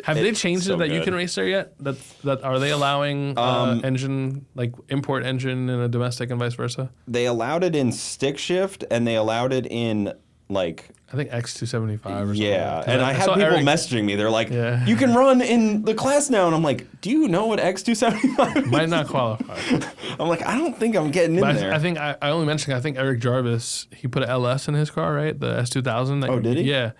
Have they changed so it that good. you can race there yet? That are they allowing engine, like import engine in a domestic and vice versa? They allowed it in stick shift, and they allowed it in like I think X275 or something. yeah. And I had saw people Eric, messaging me. They're like, Yeah. "You can run in the class now," and I'm like, "Do you know what X275 is?" might not qualify. I'm like, I don't think I'm getting in But there. I think I only mentioned. I think Eric Jarvis, he put an LS in his car, right? The S2000. Oh, did he? Yeah.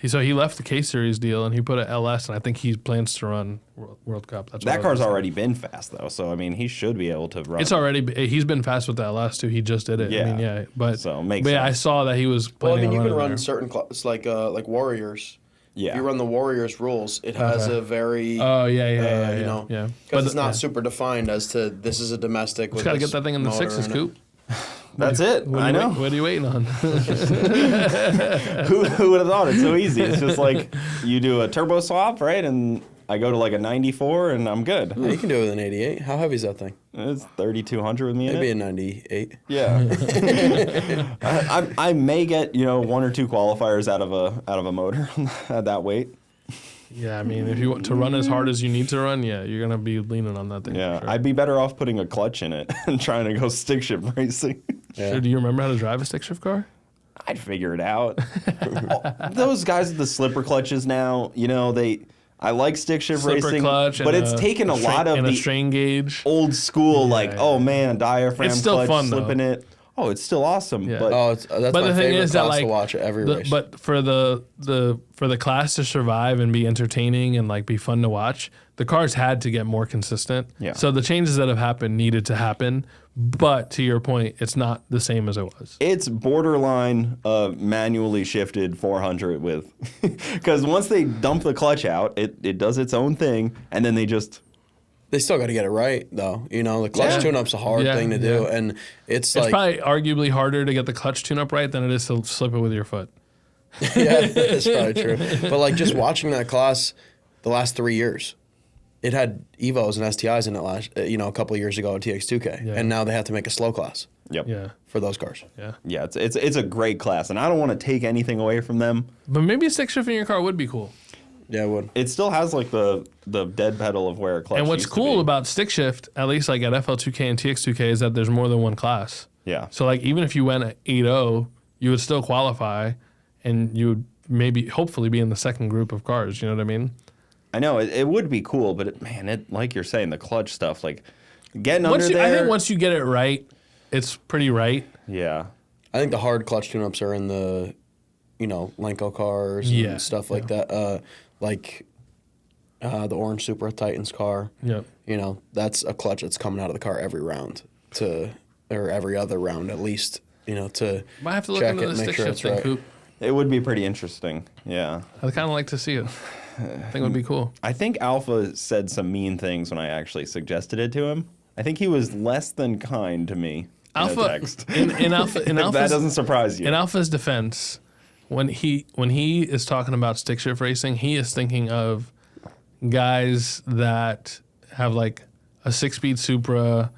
So he left the K Series deal and he put an LS, and I think he plans to run World Cup. That's what That I car's was already been fast though, so I mean, he should be able to run. It's already. He's been fast with the LS too. He just did it. Yeah. I mean, yeah. But So, makes but yeah, I sense. saw that he was Well, I planning mean, you on can running run there. certain classes like Warriors. Yeah. If you run the Warriors rules, it has Okay. a very Oh yeah. you know, yeah. because it's not yeah. super defined as to this is a domestic. Just gotta get that thing in the sixes, Coop. That's it. I know. What are you waiting on? Who would have thought it's so easy? It's just like you do a turbo swap, right? And I go to like a 94 and I'm good. Yeah, you can do it with an 88. How heavy is that thing? It's 3,200 with me Maybe a in it. 98. Yeah. I may get, one or two qualifiers out of a motor at that weight. Yeah, I mean, if you want to run as hard as you need to run, yeah, you're gonna be leaning on that thing. Yeah. for sure. I'd be better off putting a clutch in it and trying to go stick shift racing. Yeah. Sure, do you remember how to drive a stick shift car? I'd figure it out. Those guys with the slipper clutches now, I like stick shift Slipper racing, clutch, but and it's taken a lot of and a the strain gauge. old school, Yeah. oh man, diaphragm It's still clutch, fun, though. slipping it. Oh, it's still awesome. Yeah. But Oh, that's But my the thing favorite is that class like to watch at every race. but for the class to survive and be entertaining and like be fun to watch, the cars had to get more consistent. Yeah. So the changes that have happened needed to happen. But to your point, it's not the same as it was. it's borderline manually shifted 400 with, because once they dump the clutch out, it does its own thing, and then they just They still got to get it right, though. The clutch Yeah. tune-up's a hard Yeah, thing to do, yeah. and it's It's like, probably arguably harder to get the clutch tune-up right than it is to slip it with your foot. yeah, that's probably true. But like just watching that class, the last 3 years, it had Evos and STIs in it last, a couple of years ago at TX2K, Yeah. and now they have to make a slow class yep. Yeah, for those cars. yeah. Yeah, it's a great class, and I don't want to take anything away from them. But maybe a stick shift in your car would be cool. Yeah, it would. It still has like the dead pedal of where a clutch And what's used to cool be. about stick shift, at least like at FL2K and TX2K, is that there's more than one class. Yeah. So like even if you went at 8.0, you would still qualify, and you would hopefully be in the second group of cars. You know what I mean? I know it would be cool, but it like you're saying, the clutch stuff, like getting under I there. think once you get it right, it's pretty right. Yeah. I think the hard clutch tune-ups are in the, Lenko cars and Yeah, stuff like that. The orange Supra Titans car. Yep. That's a clutch that's coming out of the car every round or every other round at least, to Might have to look check into it the and make stick sure shift it's thing, right. Coop. It would be pretty interesting. Yeah. I'd kind of like to see it. I think it would be cool. I think Alpha said some mean things when I actually suggested it to him. I think he was less than kind to me in a Alpha text. in Alpha If that Alpha's, doesn't surprise you. in Alpha's defense, when he is talking about stick shift racing, he is thinking of guys that have like a 6-speed Supra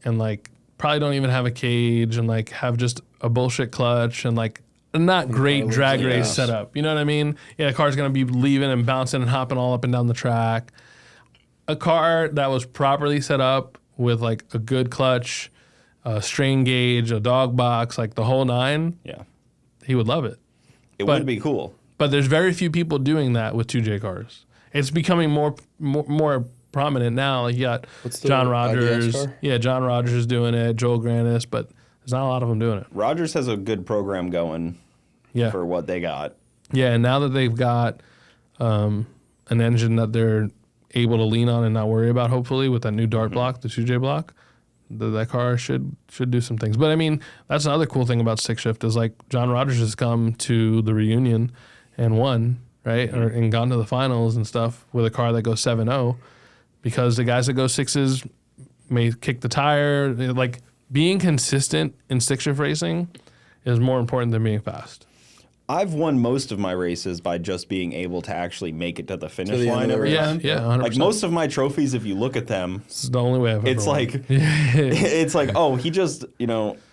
and like probably don't even have a cage and like have just a bullshit clutch and like a not great drag race yes. setup. You know what I mean? Yeah, the car's gonna be leaving and bouncing and hopping all up and down the track. A car that was properly set up with like a good clutch, a strain gauge, a dog box, like the whole nine, yeah. he would love it. It But- would be cool. But there's very few people doing that with 2J cars. It's becoming more prominent now. Like you got What's the John IDS Rogers. car? Yeah, John Rogers is doing it. Joel Granis, but there's not a lot of them doing it. Rogers has a good program going Yeah, for what they got. yeah. And now that they've got an engine that they're able to lean on and not worry about, hopefully with that new Dart block, the 2J block, that car should do some things. But I mean, that's another cool thing about stick shift is like John Rogers has come to the reunion and won, right? And gone to the finals and stuff with a car that goes 7.0 because the guys that go sixes may kick the tire. Like being consistent in stick shift racing is more important than being fast. I've won most of my races by just being able to actually make it to the finish the end line of the every race. Yeah, time. yeah, 100%. Like most of my trophies, if you look at them, This is the only way I've ever it's won. like it's like, oh, he just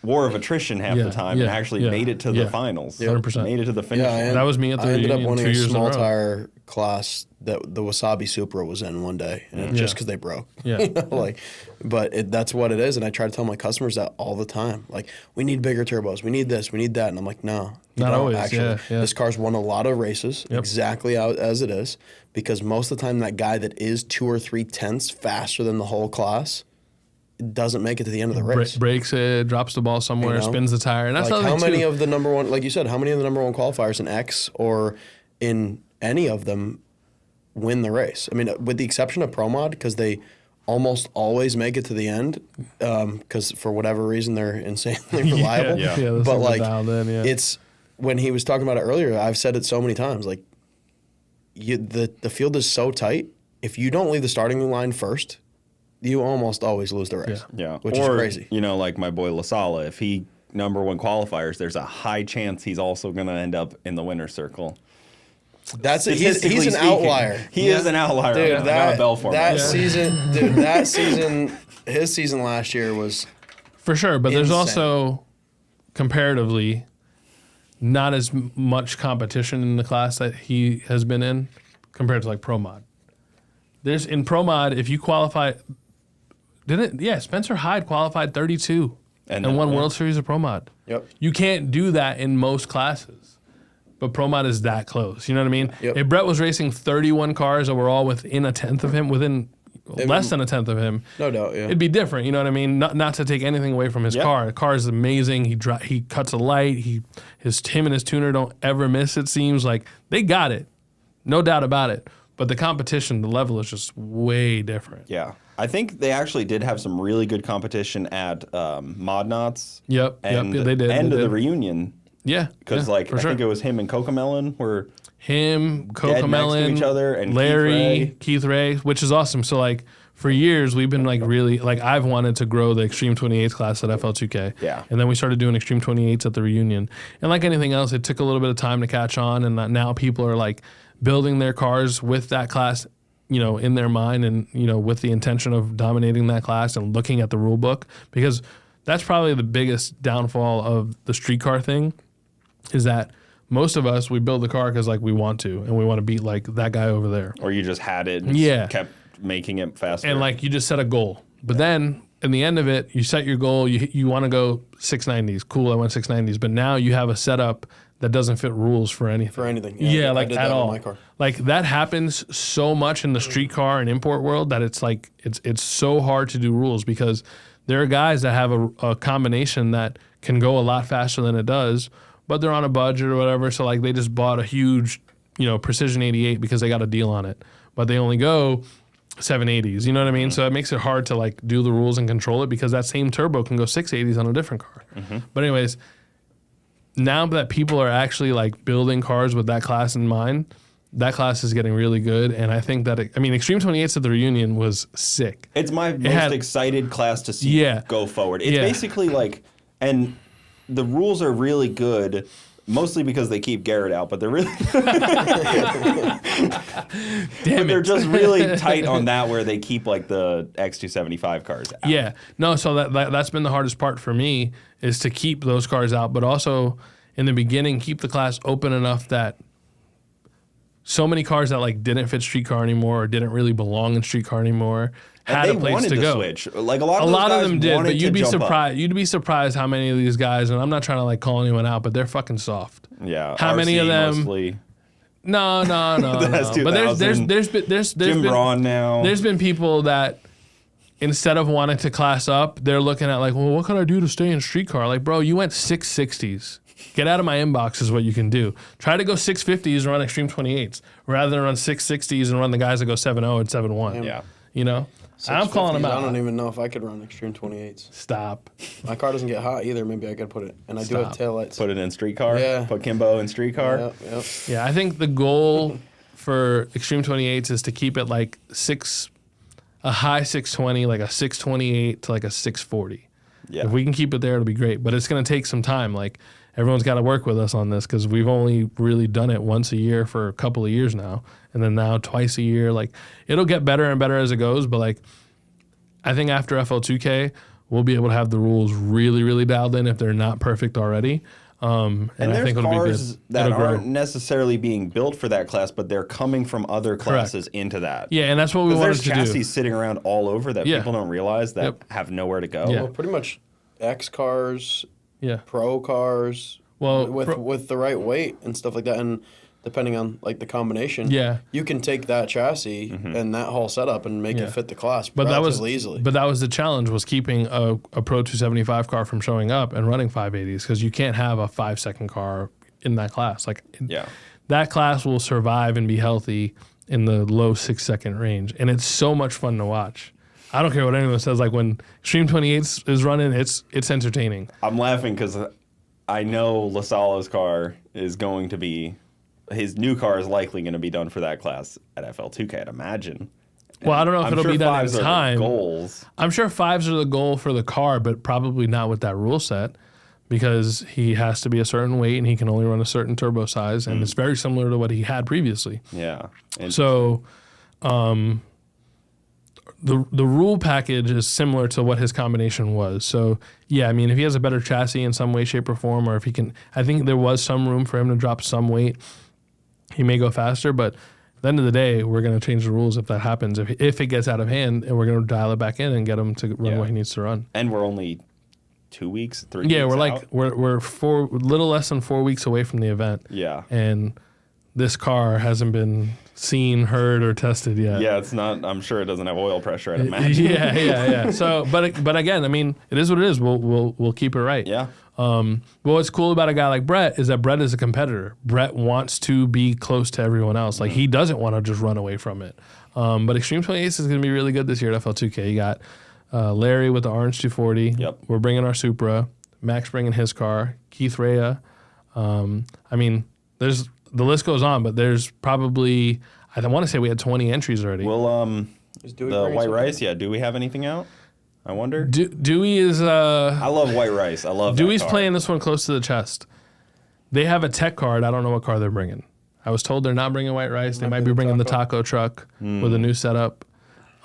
war of attrition half Yeah, the time yeah, and actually yeah, made it to yeah. the finals. 100%. Made it to the finish Yeah, line. and That was me at the I ended up reunion winning 2 a years in a small row. tire class that the Wasabi Supra was in one day, and Yeah. just because they broke. Yeah. You know, like, but that's what it is, and I try to tell my customers that all the time. Like, we need bigger turbos, we need this, we need that, and I'm like, no, you Not don't, always, actually. yeah, yeah. This car's won a lot of races exactly out as it is, because most of the time that guy that is 2 or 3 tenths faster than the whole class doesn't make it to the end of the race. Breaks it, drops the ball somewhere, You know? spins the tire, and that's Like, the how other thing many too. of the number one, like you said, how many of the number one qualifiers in X or in any of them win the race? I mean, with the exception of Pro Mod, because they almost always make it to the end, because for whatever reason they're insanely reliable. Yeah. Yeah, that's But super like, dialed in, yeah. it's when he was talking about it earlier. I've said it so many times. Like, the field is so tight. If you don't leave the starting line first, you almost always lose the race. Yeah. Which or, is crazy. You know, like my boy Lasala, if he number 1 qualifiers, there's a high chance he's also going to end up in the winner's circle. That's it. Statistically He's an speaking, outlier. He is an outlier. Dude, I got a bell for him. that right now. season, dude, that season, his season last year was For sure, but there's Insane. also comparatively not as much competition in the class that he has been in compared to like Pro Mod. There's in Pro Mod, if you qualify, Spencer Hyde qualified 32 and then won won. World Series of Pro Mod. Yep. You can't do that in most classes, but Pro Mod is that close. You know what I mean? Yep. If Brett was racing 31 cars that were all within a tenth of him, less than a tenth of him, no doubt. Yeah. it'd be different. You know what I mean? Not to take anything away from his Yeah. car. The car is amazing. He cuts a light. Him and his tuner don't ever miss. It seems like they got it, no doubt about it. But the competition, the level is just way different. Yeah. I think they actually did have some really good competition at Mod Knots. Yep, And they did. End they of the did. reunion. Yeah, Because yeah, I for sure. think it was him and Cocomelon were Him, dead next to Cocomelon, each other, and Larry, Keith Ray, which is awesome. So like for years we've been like really like I've wanted to grow the Extreme 28 class at FL2K. Yeah. And then we started doing Extreme 28s at the reunion. And like anything else, it took a little bit of time to catch on, and now people are like building their cars with that class, you know, in their mind, and you know, with the intention of dominating that class and looking at the rule book, because that's probably the biggest downfall of the street car thing. Is that most of us, we build the car because like we want to, and we want to beat like that guy over there. or you just had it and Yeah. kept making it faster. And like you just set a goal. But then in the end of it, you set your goal, you want to go 690s. Cool, I went 690s. But now you have a setup that doesn't fit rules for anything. For anything. Yeah, I like did at that all. with my car. Like that happens so much in the street car and import world that it's like it's so hard to do rules, because there are guys that have a combination that can go a lot faster than it does, but they're on a budget or whatever. So like they just bought a huge, you know, Precision 88 because they got a deal on it, but they only go 780s. You know what I mean? So it makes it hard to like do the rules and control it, because that same turbo can go 680s on a different car. But anyways, now that people are actually like building cars with that class in mind, that class is getting really good. And I think that, Extreme 28s at the reunion was sick. it's my most had- excited class to see Yeah. go forward. It's Yeah. basically like, and the rules are really good, mostly because they keep Garrett out, but they're really Damn they're it. just really tight on that, where they keep like the X275 cars out. Yeah. No, so that's been the hardest part for me, is to keep those cars out, but also in the beginning, keep the class open enough that so many cars that like didn't fit streetcar anymore or didn't really belong in streetcar anymore had And a they place wanted to to go. switch. Like a lot A of those lot of guys them did, wanted but you'd to be jump up. surprised. You'd be surprised how many of these guys, and I'm not trying to like call anyone out, but they're fucking soft. Yeah. How many RC of them- Mostly. No. That's But there's 2000. there's Jim been, Braun now. There's been people that instead of wanting to class up, they're looking at like, well, what can I do to stay in streetcar? Like, bro, you went 660s. Get out of my inbox is what you can do. Try to go 650s and run Extreme 28s rather than run 660s and run the guys that go 7.0 and 7.1. Yeah. You know? I'm calling them 650s, out. I don't even know if I could run Extreme 28s. Stop. My car doesn't get hot either. Maybe I could put it. And I do have Stop. taillights. Put it in streetcar. Yeah. Put Kimbo in streetcar. Yep. Yeah, I think the goal for Extreme 28s is to keep it like a high 620, like a 628 to like a 640. Yeah. If we can keep it there, it'll be great. But it's going to take some time. Like, everyone's got to work with us on this, because we've only really done it once a year for a couple of years now. And then now twice a year. Like, it'll get better and better as it goes. But, like, I think after FL2K, we'll be able to have the rules really, really dialed in if they're not perfect already. And I there's think it'll be cars good. that It'll grow. aren't necessarily being built for that class, but they're coming from other classes into that. Yeah, and that's what we wanted There's to do. chassis sitting around all over that Yeah. people don't realize that Yep. have nowhere to go. Yeah. Well, pretty much X cars, Yeah. pro cars, Well, with the right weight and stuff like that, and depending on like the combination, Yeah. you can take that chassis and that whole setup and make Yeah. it fit the class But that was relatively easily. But that was the challenge, was keeping a Pro 275 car from showing up and running 580s, because you can't have a 5-second car in that class. Like, Yeah. that class will survive and be healthy in the low 6-second range, and it's so much fun to watch. I don't care what anyone says. Like, when Extreme 28 is running, it's entertaining. I'm laughing because I know LaSala's car is going to be, his new car is likely going to be done for that class at FL2K, I'd imagine. Well, I don't know if I'm it'll sure be done in fives are the time. goals. I'm sure 5s are the goal for the car, but probably not with that rule set, because he has to be a certain weight and he can only run a certain turbo size, and it's very similar to what he had previously. Yeah. And So, the rule package is similar to what his combination was. So, yeah, I mean, if he has a better chassis in some way, shape, or form, or if he can, I think there was some room for him to drop some weight. He may go faster, but at the end of the day, we're going to change the rules if that happens. If it gets out of hand, and we're going to dial it back in and get him to run Yeah. what he needs to run. and we're only 2 weeks, 3 Yeah, weeks we're like out. we're little less than 4 weeks away from the event. Yeah. And this car hasn't been seen, heard, or tested yet. Yeah, it's not, I'm sure it doesn't have oil pressure, I'd imagine. Yeah. So, but again, I mean, it is what it is. We'll keep it right. Yeah. But what's cool about a guy like Brett is that Brett is a competitor. Brett wants to be close to everyone else. Like, he doesn't want to just run away from it. But Extreme 28 is going to be really good this year at FL2K. You got Larry with the Orange 240. Yep. We're bringing our Supra. Max bringing his car. Keith Rea. I mean, the list goes on, but there's probably, I want to say we had 20 entries already. Well, Is Dewey the bringing white something? rice, yeah. Do we have anything out? I wonder. Dewey is I love white rice. I love Dewey's that car. playing this one close to the chest. They have a tech card. I don't know what car they're bringing. I was told they're not bringing white rice. They might be bringing the taco truck with a new setup.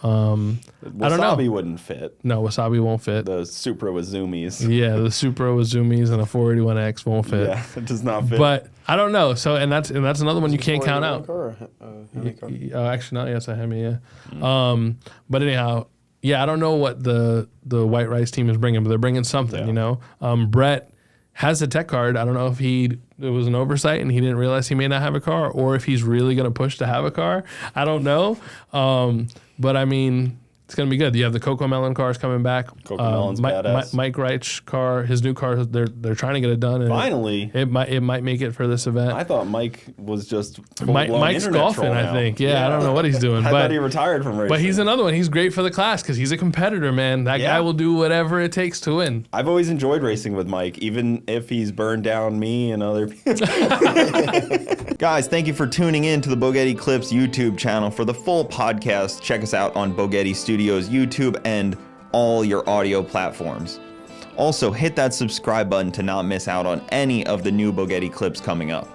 I don't know. Wasabi wouldn't fit. No, Wasabi won't fit. The Supra with zoomies. Yeah, the Supra with zoomies and a 481X won't fit. Yeah, it does not fit. But I don't know. So and that's another one you can't count out. Car or Hemi car? Oh, actually, not. Yes, a Hemi. Yeah. But anyhow, yeah, I don't know what the white rice team is bringing, but they're bringing something. Yeah. You know, Brett has a tech card. I don't know if it was an oversight and he didn't realize he may not have a car, or if he's really going to push to have a car. I don't know. But I mean, it's going to be good. You have the Coco Melon cars coming back. Coco Melon's badass. Mike Reich's car, his new car, they're trying to get it done. And Finally. it might make it for this event. I thought Mike was just Mike's golfing, I think. Yeah, I don't know what he's doing. I but thought he retired from racing. But he's another one. He's great for the class because he's a competitor, man. That Yeah. guy will do whatever it takes to win. I've always enjoyed racing with Mike, even if he's burned down me and other people. Guys, thank you for tuning in to the Bogetti Clips YouTube channel. For the full podcast, check us out on Bogetti Studios YouTube and all your audio platforms. Also, hit that subscribe button to not miss out on any of the new Bogetti clips coming up.